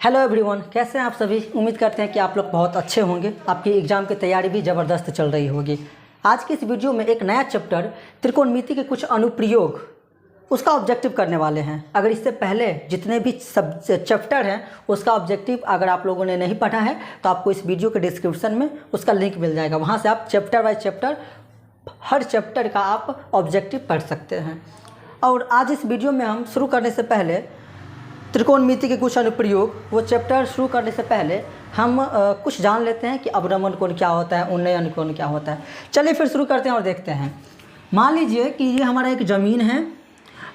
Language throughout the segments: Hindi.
हेलो एवरीवन, कैसे हैं आप सभी। उम्मीद करते हैं कि आप लोग बहुत अच्छे होंगे। आपकी एग्ज़ाम की तैयारी भी ज़बरदस्त चल रही होगी। आज की इस वीडियो में एक नया चैप्टर त्रिकोणमिति के कुछ अनुप्रयोग उसका ऑब्जेक्टिव करने वाले हैं। अगर इससे पहले जितने भी सब चैप्टर हैं उसका ऑब्जेक्टिव अगर आप लोगों ने नहीं पढ़ा है तो आपको इस वीडियो के डिस्क्रिप्शन में उसका लिंक मिल जाएगा। वहाँ से आप chapter by chapter her chapter का आप ऑब्जेक्टिव पढ़ सकते हैं। और आज इस वीडियो में हम शुरू करने से पहले त्रिकोणमिति के कुछ अनुप्रयोग, वो चैप्टर शुरू करने से पहले हम कुछ जान लेते हैं कि अवनमन कोण क्या होता है, उन्नयन कोण क्या होता है। चलिए फिर शुरू करते हैं और देखते हैं। मान लीजिए कि ये हमारा एक ज़मीन है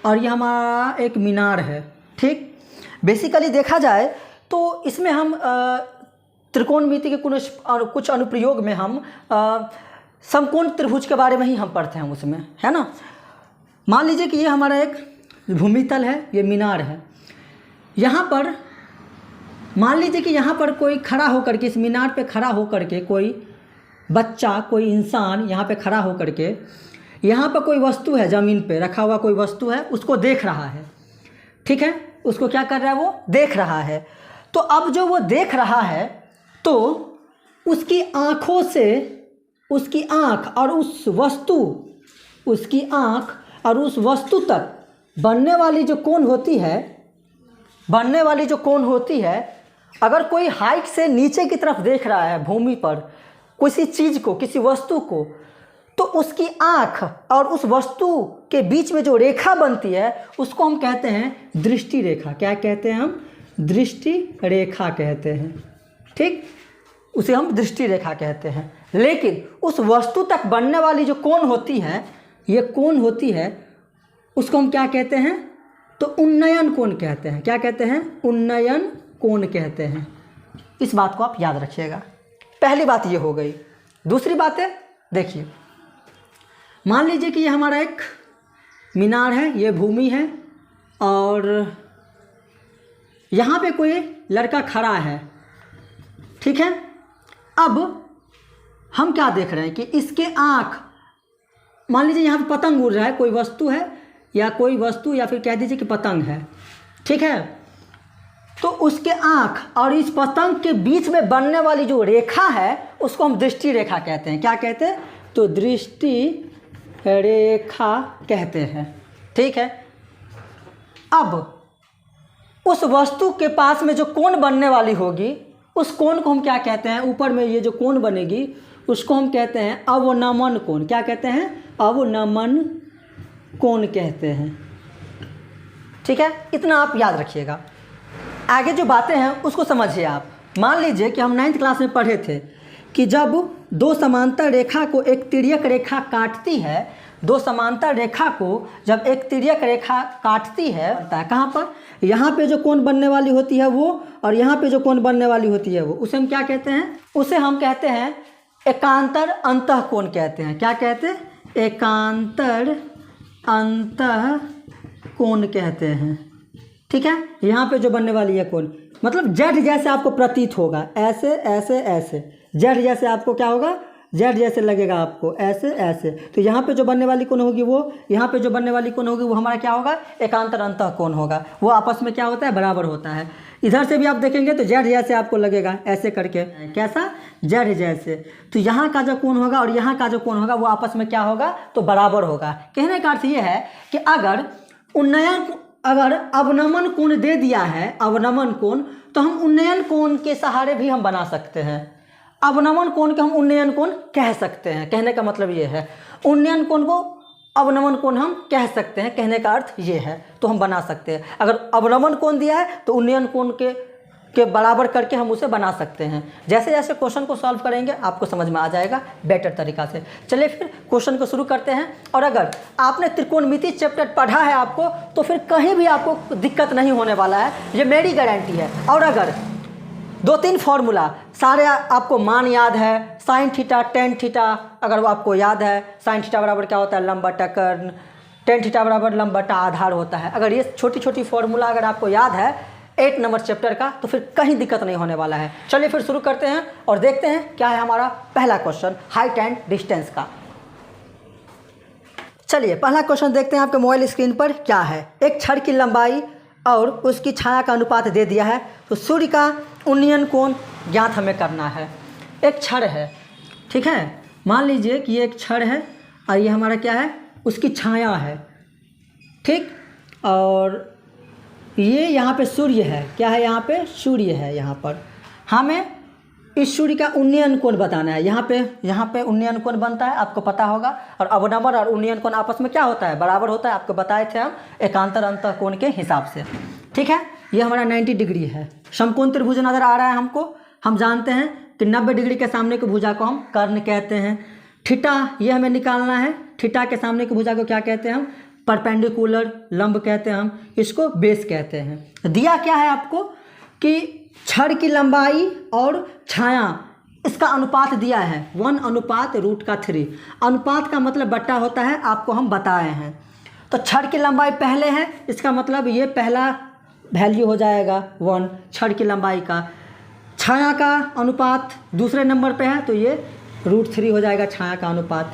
और ये हमारा एक मीनार है। ठीक, बेसिकली देखा जाए तो इसमें हम त्रिकोणमिति के कुछ अनुप्रयोग में हम समकोण त्रिभुज के बारे में ही हम पढ़ते हैं उसमें, है ना। मान लीजिए कि ये हमारा एक भूमितल है, ये मीनार है। यहाँ पर मान लीजिए कि यहाँ पर कोई खड़ा होकर के, इस मीनार पे खड़ा होकर के कोई बच्चा, कोई इंसान यहाँ पे खड़ा होकर के, यहाँ पर कोई वस्तु है, ज़मीन पे रखा हुआ कोई वस्तु है, उसको देख रहा है। ठीक है, उसको क्या कर रहा है, वो देख रहा है। तो अब जो वो देख रहा है तो उसकी आँखों से, उसकी आँख और उस वस्तु, उसकी आँख और उस वस्तु तक बनने वाली जो कोण होती है, अगर कोई हाइट से नीचे की तरफ देख रहा है भूमि पर किसी चीज़ को, किसी वस्तु को, तो उसकी आँख और उस वस्तु के बीच में जो रेखा बनती है उसको हम कहते हैं दृष्टि रेखा। क्या कहते हैं हम? दृष्टि रेखा कहते हैं। ठीक, उसे हम दृष्टि रेखा कहते हैं। लेकिन उस वस्तु तक बनने वाली जो कोण होती है, ये कोण होती है, उसको हम क्या कहते हैं? तो उन्नयन कोण कहते हैं। क्या कहते हैं? उन्नयन कोण कहते हैं। इस बात को आप याद रखिएगा। पहली बात ये हो गई। दूसरी बात है, देखिए, मान लीजिए कि ये हमारा एक मीनार है, ये भूमि है और यहाँ पे कोई लड़का खड़ा है। ठीक है, अब हम क्या देख रहे हैं कि इसके आँख, मान लीजिए यहाँ पे पतंग उड़ रहा है, कोई वस्तु है या कोई वस्तु, या फिर कह दीजिए कि पतंग है। ठीक है, तो उसके आँख और इस पतंग के बीच में बनने वाली जो रेखा है उसको हम दृष्टि रेखा कहते हैं। क्या कहते हैं? तो दृष्टि रेखा कहते हैं। ठीक है, अब उस वस्तु के पास में जो कोण बनने वाली होगी, उस कोण को हम क्या कहते हैं? ऊपर में ये जो कोण बनेगी उसको हम कहते हैं अवनमन कोण। क्या कहते हैं? अवनमन कोण कहते हैं। ठीक है, इतना आप याद रखिएगा। आगे जो बातें हैं उसको समझिए आप। मान लीजिए कि हम 9th क्लास में पढ़े थे कि जब दो समांतर रेखा को एक तिर्यक रेखा काटती है, दो समांतर रेखा को जब एक तिर्यक रेखा काटती है, कहाँ पर? यहाँ पे जो कोण बनने वाली होती है वो, और यहाँ पे जो कोण बनने वाली होती है वो, उसे हम क्या कहते हैं? उसे हम कहते हैं एकांतर अंतः कोण कहते हैं। क्या कहते हैं? एकांतर अंतः कोण कहते हैं। ठीक है, यहाँ पे जो बनने वाली है कोण, मतलब जेड जैसे आपको प्रतीत होगा, ऐसे ऐसे ऐसे, जेड जैसे आपको क्या होगा? जेड जैसे लगेगा आपको, ऐसे ऐसे। तो यहाँ पे जो बनने वाली कोण होगी वो, यहाँ पे जो बनने वाली कोण होगी वो हमारा क्या होगा? एकांतर अंतः कोण होगा। वो आपस में क्या होता है? बराबर होता है। इधर से भी आप देखेंगे तो जेड जैसे आपको लगेगा, ऐसे करके। कैसा? जेड जैसे। तो यहाँ का जो कोण होगा और यहाँ का जो कोण होगा वो आपस में क्या होगा? तो बराबर होगा। कहने का अर्थ ये है कि अगर अवनमन कोण दे दिया है, अवनमन कोण, तो हम उन्नयन कोण के सहारे भी हम बना सकते हैं। अवनमन कोण को हम उन्नयन कोण कह सकते हैं। कहने का मतलब ये है, उन्नयन कोण को अवनमन कोण हम कह सकते हैं। कहने का अर्थ ये है, तो हम बना सकते हैं। अगर अवनमन कोण दिया है तो उन्नयन कोण के बराबर करके हम उसे बना सकते हैं। जैसे जैसे क्वेश्चन को सॉल्व करेंगे आपको समझ में आ जाएगा बेटर तरीक़ा से। चलिए फिर क्वेश्चन को शुरू करते हैं। और अगर आपने त्रिकोणमिति चैप्टर पढ़ा है आपको, तो फिर कहीं भी आपको दिक्कत नहीं होने वाला है, ये मेरी गारंटी है। और अगर 2-3 फॉर्मूला सारे आपको मान याद है, साइन थीटा टेन थीटा अगर वो आपको याद है, साइन थीटा बराबर क्या होता है? लंब बटा कर्ण, टेन थीटा बराबर लंब बटा आधार होता है। अगर ये छोटी छोटी फॉर्मूला अगर आपको याद है 8 नंबर चैप्टर का, तो फिर कहीं दिक्कत नहीं होने वाला है। चलिए फिर शुरू करते हैं और देखते हैं क्या है हमारा पहला क्वेश्चन, हाइट एंड डिस्टेंस का। चलिए पहला क्वेश्चन देखते हैं आपके मोबाइल स्क्रीन पर क्या है। एक छड़ की लंबाई और उसकी छाया का अनुपात दे दिया है, तो सूर्य का उन्नयन कोण ज्ञात हमें करना है। एक छड़ है, ठीक है, मान लीजिए कि ये एक छड़ है और ये हमारा क्या है, उसकी छाया है, ठीक, और ये यहाँ पे सूर्य है, क्या है यहाँ पे, सूर्य है। यहाँ पर हमें इस सूर्य का उन्नयन कोण बताना है। यहाँ पे उन्नयन कोण बनता है, आपको पता होगा। और अवनम्बर और उन्नयन कोण आपस में क्या होता है, बराबर होता है, आपको बताए थे हम एकांतर अंतः कोण के हिसाब से, ठीक है। ये हमारा 90 डिग्री है। समकोण त्रिभुज नज़र आ रहा है हमको। हम जानते हैं कि 90 डिग्री के सामने की भुजा को हम कर्ण कहते हैं। थीटा ये हमें निकालना है। थीटा के सामने की भुजा को क्या कहते हैं हम, परपेंडिकुलर, लंब कहते हैं हम, इसको बेस कहते हैं। दिया क्या है आपको कि छड़ की लंबाई और छाया, इसका अनुपात दिया है 1:√3। अनुपात का मतलब बट्टा होता है, आपको हम बताए हैं। तो छड़ की लंबाई पहले है, इसका मतलब ये पहला वैल्यू हो जाएगा 1 छड़ की लंबाई का। छाया का अनुपात दूसरे नंबर पे है, तो ये √3 हो जाएगा छाया का अनुपात।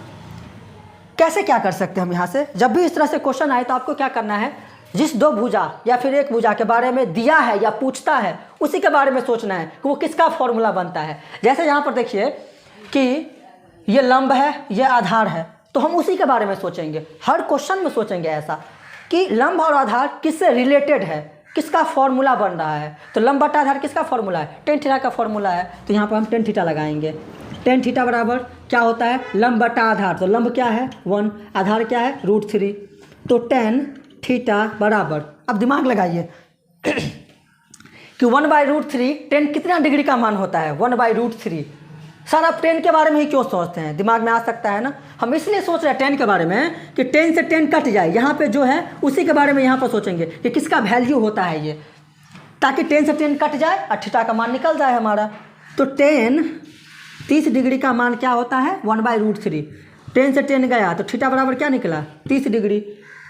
कैसे क्या कर सकते हैं हम यहाँ से, जब भी इस तरह से क्वेश्चन आए तो आपको क्या करना है, जिस दो भुजा या फिर एक भुजा के बारे में दिया है या पूछता है उसी के बारे में सोचना है कि वो किसका फॉर्मूला बनता है। जैसे यहाँ पर देखिए कि ये लंब है, ये आधार है, तो हम उसी के बारे में सोचेंगे। हर क्वेश्चन में सोचेंगे ऐसा कि लंब और आधार किससे रिलेटेड है, किसका फॉर्मूला बन रहा है। तो लंब बटा आधार किसका फॉर्मूला है, tan थीटा का फॉर्मूला है। तो यहाँ पर हम tan थीटा लगाएंगे। tan थीटा बराबर क्या होता है, लंब बटा आधार। तो लंब क्या है 1, आधार क्या है √3। तो tan थीटा बराबर, अब दिमाग लगाइए कि 1/√3 tan कितना डिग्री का मान होता है, 1/√3। सर आप tan के बारे में ही क्यों सोचते हैं, दिमाग में आ सकता है ना। हम इसलिए सोच रहे हैं tan के बारे में कि tan से tan कट जाए, यहाँ पे जो है उसी के बारे में यहाँ पर सोचेंगे कि किसका वैल्यू होता है ये, ताकि tan से tan कट जाए और थीटा का मान निकल जाए हमारा। तो tan 30 डिग्री का मान क्या होता है 1/√3। tan से tan गया तो थीटा बराबर क्या निकला 30 डिग्री।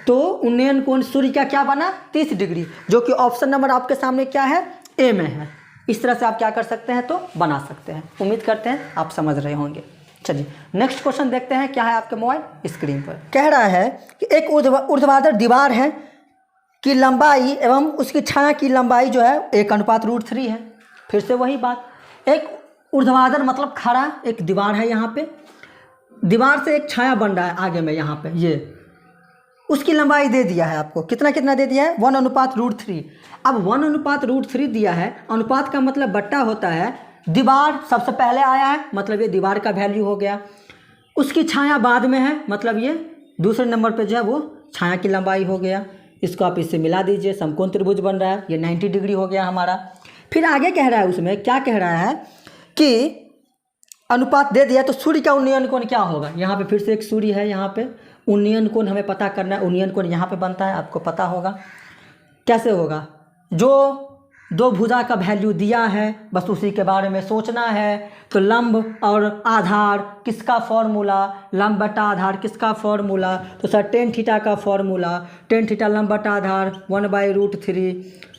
तो उन्नयन कोण सूर्य का क्या बना 30 डिग्री, जो कि ऑप्शन नंबर आपके सामने क्या है, ए में है। इस तरह से आप क्या कर सकते हैं, तो बना सकते हैं। उम्मीद करते हैं आप समझ रहे होंगे। चलिए नेक्स्ट क्वेश्चन देखते हैं, क्या है आपके मोबाइल स्क्रीन पर। कह रहा है कि एक ऊर्ध्वाधर दीवार है की लंबाई एवं उसकी छाया की लंबाई जो है 1:√3 है। फिर से वही बात, एक ऊर्ध्वाधर मतलब खड़ा एक दीवार है, यहाँ पे दीवार से एक छाया बन रहा है आगे में, यहाँ पे ये उसकी लंबाई दे दिया है आपको। कितना कितना दे दिया है 1:√3। अब 1:√3 दिया है, अनुपात का मतलब बट्टा होता है। दीवार सबसे पहले आया है, मतलब ये दीवार का वैल्यू हो गया। उसकी छाया बाद में है, मतलब ये दूसरे नंबर पे जो है वो छाया की लंबाई हो गया। इसको आप इससे मिला दीजिए, समकोण त्रिभुज बन रहा है, ये 90 डिग्री हो गया हमारा। फिर आगे कह रहा है, उसमें क्या कह रहा है कि अनुपात दे दिया तो सूर्य का उन्नयन कोण क्या होगा। यहाँ पे फिर से एक सूर्य है, यहाँ पे उन्नयन कोण हमें पता करना है। उन्नयन कोण यहाँ पे बनता है, आपको पता होगा कैसे होगा। जो दो भुजा का वैल्यू दिया है बस उसी के बारे में सोचना है। तो लंब और आधार किसका फॉर्मूला, लंब बटा आधार किसका फॉर्मूला, तो सर tan थीटा का फॉर्मूला। tan थीटा लंब बटा आधार 1/√3।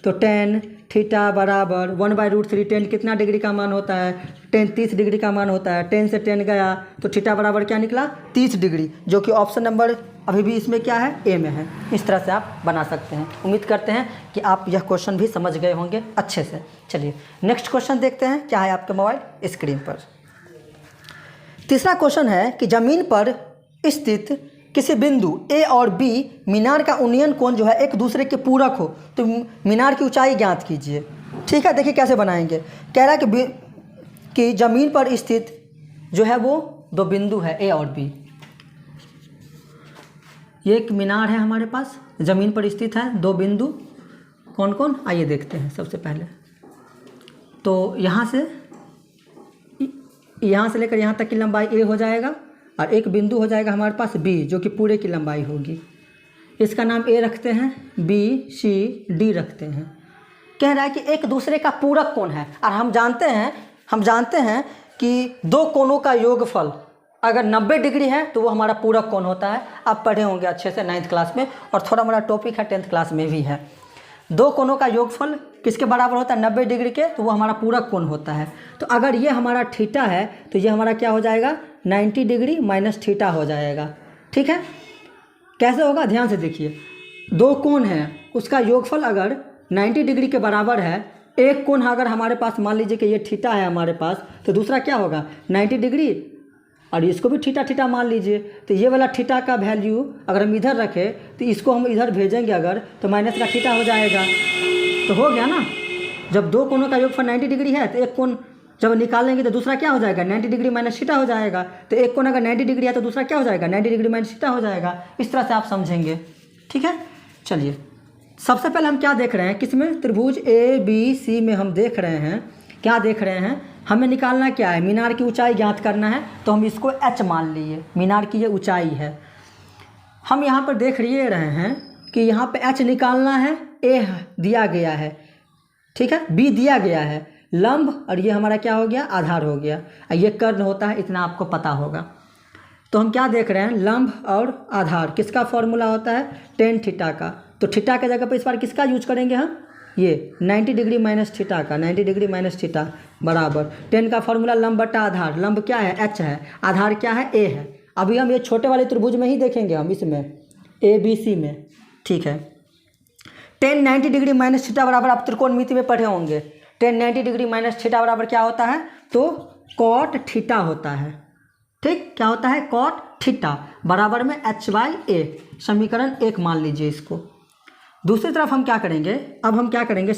तो tan थीटा बराबर 1/√3। tan कितना डिग्री का मान होता है, tan 30 डिग्री का मान होता है। tan से tan गया तो थीटा बराबर क्या निकला 30 डिग्री, जो कि ऑप्शन नंबर अभी भी इसमें क्या है, ए में है। इस तरह से आप बना सकते हैं। उम्मीद करते हैं कि आप यह क्वेश्चन भी समझ गए होंगे अच्छे से। चलिए नेक्स्ट क्वेश्चन देखते हैं, क्या है आपके मोबाइल स्क्रीन पर। तीसरा क्वेश्चन है कि जमीन पर स्थित किसी बिंदु ए और बी मीनार का उन्नयन कोण जो है एक दूसरे के पूरक हो तो मीनार की ऊंचाई ज्ञात कीजिए। ठीक है, देखिए कैसे बनाएंगे। कह रहा है कि जमीन पर स्थित जो है वो दो बिंदु है ए और बी। ये एक मीनार है हमारे पास, ज़मीन पर स्थित है दो बिंदु। कौन कौन, आइए देखते हैं। सबसे पहले तो यहाँ से लेकर यहाँ तक की लंबाई ए हो जाएगा और एक बिंदु हो जाएगा हमारे पास बी, जो कि पूरे की लंबाई होगी। इसका नाम ए रखते हैं, बी सी डी रखते हैं। कह रहा है कि एक दूसरे का पूरक कोण है और हम जानते हैं कि दो कोणों का योगफल अगर 90 डिग्री है तो वो हमारा पूरक कोण होता है। आप पढ़े होंगे अच्छे से 9th क्लास में, और थोड़ा मोड़ा टॉपिक है 10th क्लास में भी है। दो कोणों का योगफल किसके बराबर होता है 90 डिग्री के, तो वो हमारा पूरक कोण होता है। तो अगर ये हमारा थीटा है तो ये हमारा क्या हो जाएगा 90 डिग्री माइनस थीटा हो जाएगा। ठीक है, कैसे होगा ध्यान से देखिए। दो कोण हैं, उसका योगफल अगर 90 डिग्री के बराबर है, एक कोण अगर हमारे पास मान लीजिए कि ये थीटा है हमारे पास, तो दूसरा क्या होगा 90 डिग्री, और इसको भी थीटा थीटा मान लीजिए। तो ये वाला थीटा का वैल्यू अगर हम इधर रखें तो इसको हम इधर भेजेंगे अगर, तो माइनस का थीटा हो जाएगा। तो हो गया ना, जब दो कोणों का योगफल 90 डिग्री है तो एक कोण जब निकालेंगे तो दूसरा क्या हो जाएगा 90 डिग्री माइनस थीटा हो जाएगा। तो एक कोण अगर 90 डिग्री है तो दूसरा क्या हो जाएगा 90 डिग्री माइनस थीटा हो जाएगा। इस तरह से आप समझेंगे, ठीक है। चलिए सबसे पहले हम क्या देख रहे हैं, किसमें, त्रिभुज ABC में हम देख रहे हैं, क्या देख रहे हैं, हमें निकालना क्या है, मीनार की ऊंचाई ज्ञात करना है। तो हम इसको h मान लिए, मीनार की ये ऊंचाई है। हम यहाँ पर देख रहे हैं कि यहाँ पे h निकालना है, a दिया गया है, ठीक है, b दिया गया है, लंब, और ये हमारा क्या हो गया आधार हो गया, ये कर्ण होता है, इतना आपको पता होगा। तो हम क्या देख रहे हैं, लंब और आधार किसका फॉर्मूला होता है tan थीटा का। तो थीटा के जगह पर इस बार किसका यूज करेंगे हम, ये 90 डिग्री माइनस थीटा का, 90 डिग्री माइनस थीटा बराबर tan का फॉर्मूला लंब बटा आधार, लंब क्या है h है, आधार क्या है a है। अभी हम ये छोटे वाले त्रिभुज में ही देखेंगे, हम इसमें ABC में, ठीक है। tan 90 डिग्री माइनस थीटा बराबर आप त्रिकोणमिति में पढ़े होंगे, tan 90 डिग्री माइनस थीटा बराबर क्या होता है, तो कॉट थीटा होता है, ठीक, क्या होता है कॉट थीटा बराबर में h/a, समीकरण 1 मान लीजिए इसको। दूसरी तरफ हम क्या करेंगे, अब हम क्या करेंगे,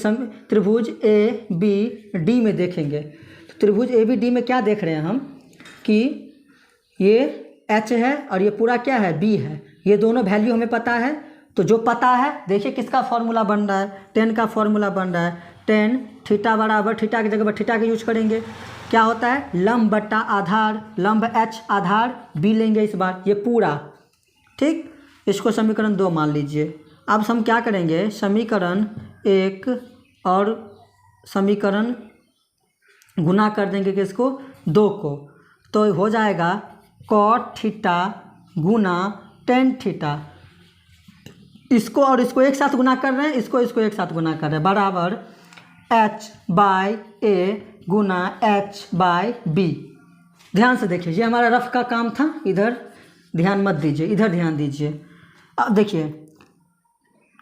त्रिभुज ABD में देखेंगे। तो त्रिभुज ABD में क्या देख रहे हैं हम कि ये h है और ये पूरा क्या है b है, ये दोनों वैल्यू हमें पता है। तो जो पता है देखिए किसका फॉर्मूला बन रहा है, tan का फॉर्मूला बन रहा है, tan थीटा बराबर, थीटा की जगह पर थीटा का यूज करेंगे, क्या होता है लंब बटा आधार, लंब h आधार b लेंगे इस बार, ये पूरा, ठीक, इसको समीकरण 2 मान लीजिए। अब हम क्या करेंगे, समीकरण 1 और समीकरण गुना कर देंगे किसको 2 को, तो हो जाएगा कॉट थीटा गुना tan थीटा, इसको और इसको एक साथ गुना कर रहे हैं, इसको एक साथ गुना कर रहे हैं, बराबर h/a गुना h/b। ध्यान से देखिए, ये हमारा रफ का काम था, इधर ध्यान मत दीजिए, इधर ध्यान दीजिए। अब देखिए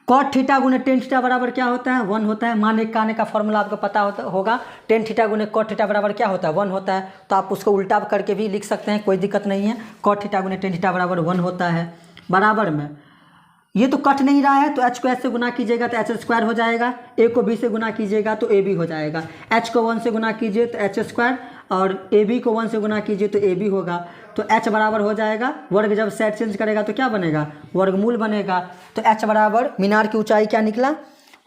कॉट थीटा गुने tan थीटा बराबर क्या होता है 1 होता है। मान एक का फॉर्मूला आपको पता होगा, tan थीटा गुने कॉट थीटा बराबर क्या होता है 1 होता है। तो आप उसको उल्टा करके भी लिख सकते हैं, कोई दिक्कत नहीं है। कॉट थीटा गुने tan थीटा बराबर 1 होता है, बराबर में ये तो कट नहीं रहा है, तो h को h से गुना कीजिएगा तो h² हो जाएगा, a को b से गुना कीजिएगा तो ab हो जाएगा, h को 1 से गुना कीजिए तो h² और ab को 1 से गुना कीजिए तो ab होगा। तो h बराबर हो जाएगा, वर्ग जब सेट चेंज करेगा तो क्या बनेगा वर्गमूल बनेगा। तो h बराबर मीनार की ऊंचाई क्या निकला,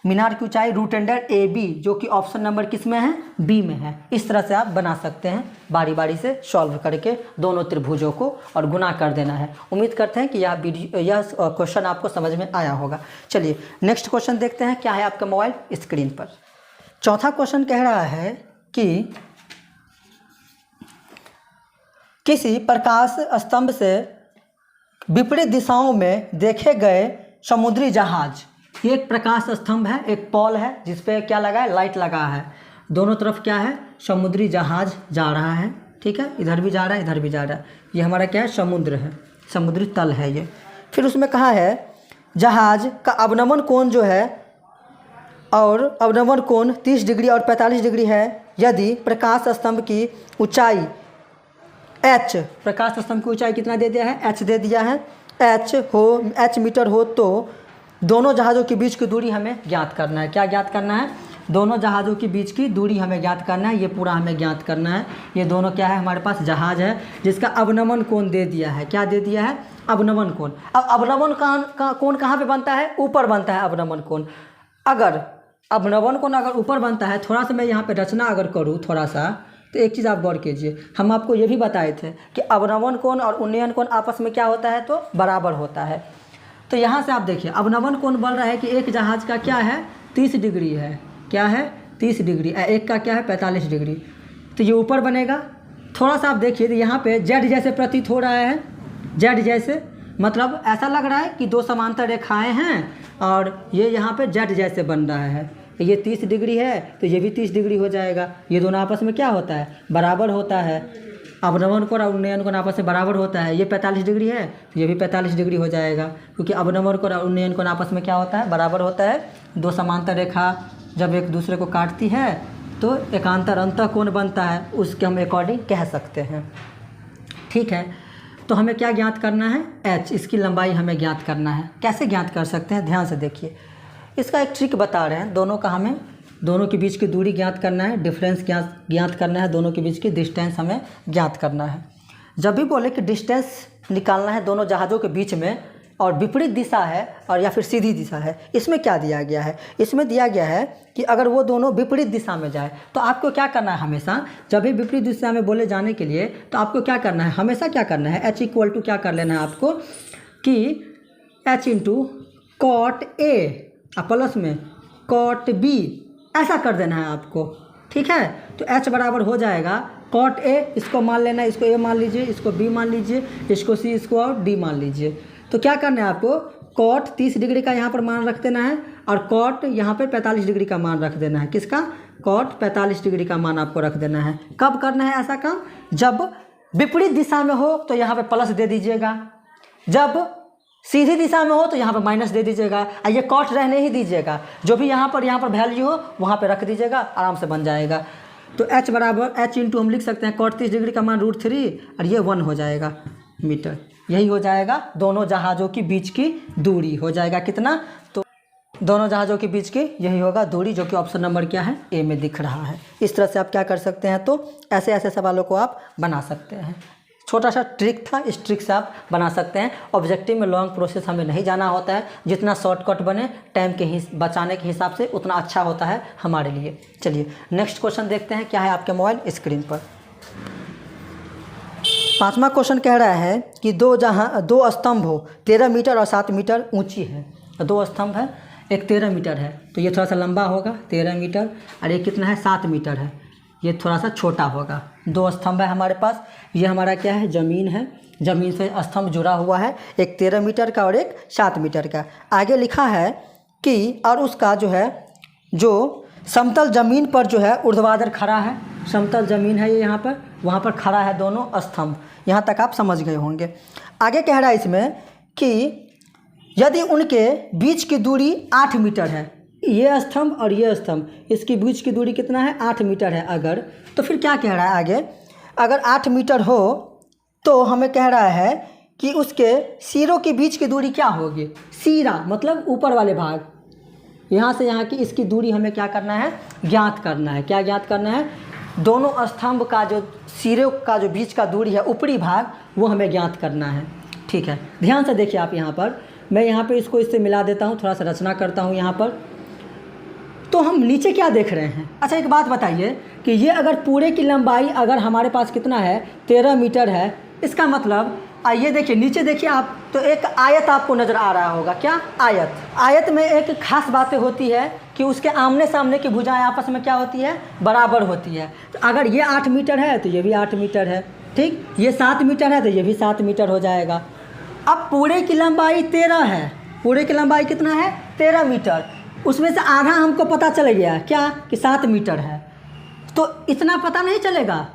मीनार की ऊंचाई √AB, जो कि ऑप्शन नंबर किस में है बी में है। इस तरह से आप बना सकते हैं, बारी बारी से सॉल्व करके दोनों त्रिभुजों को और गुना कर देना है। उम्मीद करते हैं कि यह क्वेश्चन आपको समझ में आया होगा। चलिए नेक्स्ट क्वेश्चन देखते हैं, क्या है आपका मोबाइल स्क्रीन पर। चौथा क्वेश्चन कह रहा है कि किसी प्रकाश स्तंभ से विपरीत दिशाओं में देखे गए समुद्री जहाज, ये एक प्रकाश स्तंभ है, एक पॉल है जिसपे क्या लगा है लाइट लगा है, दोनों तरफ क्या है समुद्री जहाज जा रहा है, ठीक है, इधर भी जा रहा है इधर भी जा रहा है, ये हमारा क्या है समुद्र है, समुद्री तल है ये। फिर उसमें कहा है जहाज का अवनमन कोण जो है और अवनमन कोण 30 डिग्री और 45 डिग्री है यदि प्रकाश स्तंभ की ऊंचाई h, प्रकाश स्तंभ की ऊंचाई कितना दे दिया है h दे दिया है, h मीटर हो, तो दोनों जहाज़ों के बीच की दूरी हमें ज्ञात करना है। क्या ज्ञात करना है, दोनों जहाज़ों के बीच की दूरी हमें ज्ञात करना है, ये पूरा हमें ज्ञात करना है। ये दोनों क्या है हमारे पास जहाज़ है जिसका अवनमन कोण दे दिया है, क्या दे दिया है अवनमन कोण। अब अवनमन कोण कहाँ पे बनता है, ऊपर बनता है अवनमन कोण। अगर अवनमन कोण अगर ऊपर बनता है, थोड़ा सा मैं यहाँ पर रचना अगर करूँ थोड़ा सा, तो एक चीज़ आप गौर कीजिए, हम आपको ये भी बताए थे कि अवनमन कोण और उन्नयन कोण आपस में क्या होता है तो बराबर होता है। तो यहाँ से आप देखिए अवनमन कोण बोल रहा है कि एक जहाज़ का क्या है 30 डिग्री है, क्या है 30 डिग्री, एक का क्या है 45 डिग्री, तो ये ऊपर बनेगा। थोड़ा सा आप देखिए तो यहाँ पे जेड जैसे प्रतीत हो रहा है, जेड जैसे मतलब ऐसा लग रहा है कि दो समांतर रेखाएं हैं और ये यहाँ पे जेड जैसे बन रहा है। ये 30 डिग्री है तो ये भी 30 डिग्री हो जाएगा, ये दोनों आपस में क्या होता है बराबर होता है। अवनमन कोण और उन्नयन कोण आपस में बराबर होता है, ये 45 डिग्री है तो ये भी 45 डिग्री हो जाएगा, क्योंकि अवनमन कोण और उन्नयन कोण आपस में क्या होता है, बराबर होता है। दो समांतर रेखा जब एक दूसरे को काटती है तो एकांतर अंतःकोण बनता है, उसके हम अकॉर्डिंग कह सकते हैं। ठीक है, तो हमें क्या ज्ञात करना है, h, इसकी लंबाई हमें ज्ञात करना है। कैसे ज्ञात कर सकते हैं, ध्यान से देखिए, इसका एक ट्रिक बता रहे हैं। दोनों के बीच की दूरी ज्ञात करना है, डिफरेंस ज्ञात करना है, दोनों के बीच की डिस्टेंस हमें ज्ञात करना है। जब भी बोले कि डिस्टेंस निकालना है दोनों जहाज़ों के बीच में और विपरीत दिशा है और या फिर सीधी दिशा है, इसमें क्या दिया गया है, इसमें दिया गया है कि अगर वो दोनों विपरीत दिशा में जाए तो आपको क्या करना है, हमेशा जब भी विपरीत दिशा में बोले जाने के लिए तो आपको क्या करना है, हमेशा क्या करना है, h इक्वल टू क्या कर लेना है आपको कि h into cot A plus में कॉट बी, ऐसा कर देना है आपको। ठीक है, तो h बराबर हो जाएगा कॉट ए, इसको मान लेना है, इसको ए मान लीजिए, इसको बी मान लीजिए, इसको सी, इसको और डी मान लीजिए। तो क्या करना है आपको, कॉट 30 डिग्री का यहाँ पर मान रख देना है और कॉट यहाँ पर 45 डिग्री का मान रख देना है। किसका, कॉट 45 डिग्री का मान आपको रख देना है। कब करना है ऐसा काम, जब विपरीत दिशा में हो तो यहाँ पे प्लस दे दीजिएगा, जब सीधी दिशा में हो तो यहाँ पर माइनस दे दीजिएगा, और ये कॉट रहने ही दीजिएगा, जो भी यहाँ पर वैल्यू हो वहाँ पे रख दीजिएगा, आराम से बन जाएगा। तो h बराबर h इंटू हम लिख सकते हैं कॉट 30 डिग्री का मान √3 और ये 1 हो जाएगा मीटर। यही हो जाएगा दोनों जहाज़ों की बीच की दूरी, हो जाएगा कितना, तो दोनों जहाज़ों के बीच की यही होगा दूरी, जो कि ऑप्शन नंबर क्या है, ए में दिख रहा है। इस तरह से आप क्या कर सकते हैं, तो ऐसे ऐसे सवालों को आप बना सकते हैं। छोटा सा ट्रिक था, इस ट्रिक से आप बना सकते हैं। ऑब्जेक्टिव में लॉन्ग प्रोसेस हमें नहीं जाना होता है, जितना शॉर्टकट बने टाइम के बचाने के हिसाब से उतना अच्छा होता है हमारे लिए। चलिए नेक्स्ट क्वेश्चन देखते हैं, क्या है आपके मोबाइल स्क्रीन पर। 5वां क्वेश्चन कह रहा है कि दो स्तंभ हो 13 मीटर और 7 मीटर ऊंची है। 2 स्तंभ है, एक 13 मीटर है तो ये थोड़ा सा लंबा होगा 13 मीटर, और एक कितना है 7 मीटर है, ये थोड़ा सा छोटा होगा। 2 स्तंभ है हमारे पास, ये हमारा क्या है, ज़मीन है, ज़मीन से स्तंभ जुड़ा हुआ है, एक 13 मीटर का और एक 7 मीटर का। आगे लिखा है कि और उसका जो है, जो समतल ज़मीन पर जो है ऊर्ध्वाधर खड़ा है, समतल ज़मीन है ये यहाँ पर, वहाँ पर खड़ा है दोनों स्तंभ। यहाँ तक आप समझ गए होंगे। आगे कह रहा है इसमें कि यदि उनके बीच की दूरी 8 मीटर है, ये स्तंभ और ये स्तंभ, इसकी बीच की दूरी कितना है, 8 मीटर है अगर, तो फिर क्या कह रहा है आगे, अगर 8 मीटर हो तो हमें कह रहा है कि उसके सिरों के बीच की दूरी क्या होगी, सिरा मतलब ऊपर वाले भाग, यहाँ से यहाँ की इसकी दूरी हमें क्या करना है, ज्ञात करना है। क्या ज्ञात करना है, दोनों स्तंभ का जो सिरों का जो बीच का दूरी है ऊपरी भाग, वो हमें ज्ञात करना है। ठीक है, ध्यान से देखिए आप यहाँ पर, मैं यहाँ पे इसको इससे मिला देता हूँ, थोड़ा सा रचना करता हूँ यहाँ पर। तो हम नीचे क्या देख रहे हैं, अच्छा एक बात बताइए कि ये अगर पूरे की लंबाई अगर हमारे पास कितना है 13 मीटर है, इसका मतलब आइए देखिए नीचे देखिए आप, तो एक आयत आपको नज़र आ रहा होगा। क्या आयत, आयत में एक खास बातें होती है कि उसके आमने सामने की भुजाएं आपस में क्या होती है, बराबर होती है। तो अगर ये 8 मीटर है तो ये भी 8 मीटर है, ठीक, ये 7 मीटर है तो ये भी 7 मीटर हो जाएगा। अब पूरे की लंबाई 13 है, पूरे की लंबाई कितना है 13 मीटर, उसमें से आधा हमको पता चल गया क्या कि 7 मीटर है, तो इतना पता नहीं चलेगा।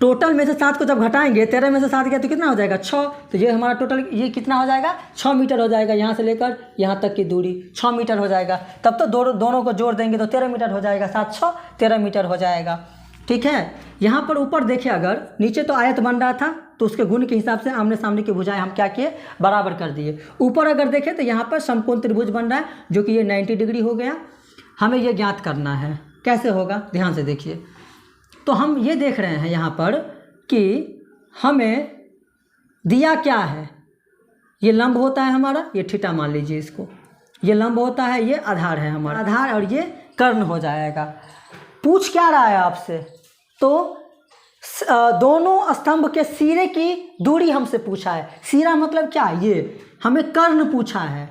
टोटल में से 7 को जब घटाएंगे, 13 में से 7 गया तो कितना हो जाएगा 6, तो ये हमारा टोटल ये कितना हो जाएगा 6 मीटर हो जाएगा। यहाँ से लेकर यहाँ तक की दूरी 6 मीटर हो जाएगा, तब तो दोनों को जोड़ देंगे तो 13 मीटर हो जाएगा, 7 6 13 मीटर हो जाएगा। ठीक है, यहाँ पर ऊपर देखिए, अगर नीचे तो आयत बन रहा था तो उसके गुण के हिसाब से आमने सामने की भुजाएं हम क्या किए, बराबर कर दिए। ऊपर अगर देखें तो यहाँ पर समकोण त्रिभुज बन रहा है, जो कि ये 90 डिग्री हो गया। हमें ये ज्ञात करना है, कैसे होगा, ध्यान से देखिए। तो हम ये देख रहे हैं यहाँ पर कि हमें दिया क्या है, ये लंब होता है हमारा, ये थीटा मान लीजिए इसको, ये लंब होता है, ये आधार है हमारा, आधार और ये कर्ण हो जाएगा। पूछ क्या रहा है आपसे, तो दोनों स्तंभ के सिरे की दूरी हमसे पूछा है। सिरा मतलब क्या, ये हमें कर्ण पूछा है,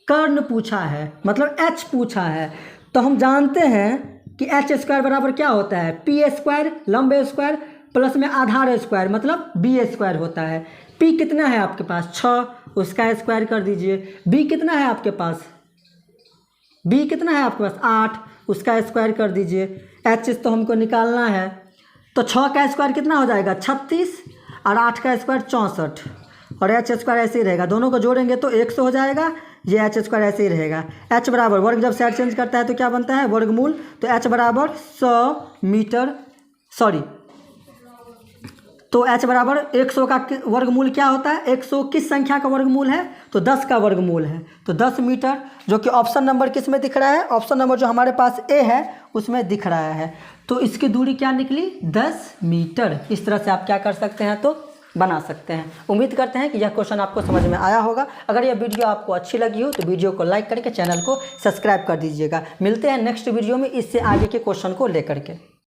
कर्ण पूछा है मतलब h पूछा है। तो हम जानते हैं कि h² बराबर क्या होता है, p² लंब स्क्वायर प्लस में आधार स्क्वायर मतलब b² होता है। p कितना है आपके पास 6, उसका स्क्वायर कर दीजिए। b कितना है आपके पास, b कितना है आपके पास 8, उसका स्क्वायर कर दीजिए। h तो हमको निकालना है, तो 6 का स्क्वायर कितना हो जाएगा 36, और 8 का स्क्वायर 64 और एच स्क्वायर ऐसे ही रहेगा। दोनों को जोड़ेंगे तो 100 हो जाएगा। ये एच स्क्वायर ऐसे ही रहेगा। एच बराबर वर्ग जब साइड चेंज करता है तो क्या बनता है वर्गमूल। तो एच बराबर 100 मीटर तो एच बराबर 100 का वर्गमूल क्या होता है। 100 किस संख्या का वर्गमूल है तो 10 का वर्गमूल है। तो 10 मीटर जो कि ऑप्शन नंबर किस में दिख रहा है, ऑप्शन नंबर जो हमारे पास ए है उसमें दिख रहा है। तो इसकी दूरी क्या निकली 10 मीटर। इस तरह से आप क्या कर सकते हैं तो बना सकते हैं। उम्मीद करते हैं कि यह क्वेश्चन आपको समझ में आया होगा। अगर यह वीडियो आपको अच्छी लगी हो तो वीडियो को लाइक करके चैनल को सब्सक्राइब कर दीजिएगा। मिलते हैं नेक्स्ट वीडियो में इससे आगे के क्वेश्चन को लेकर के।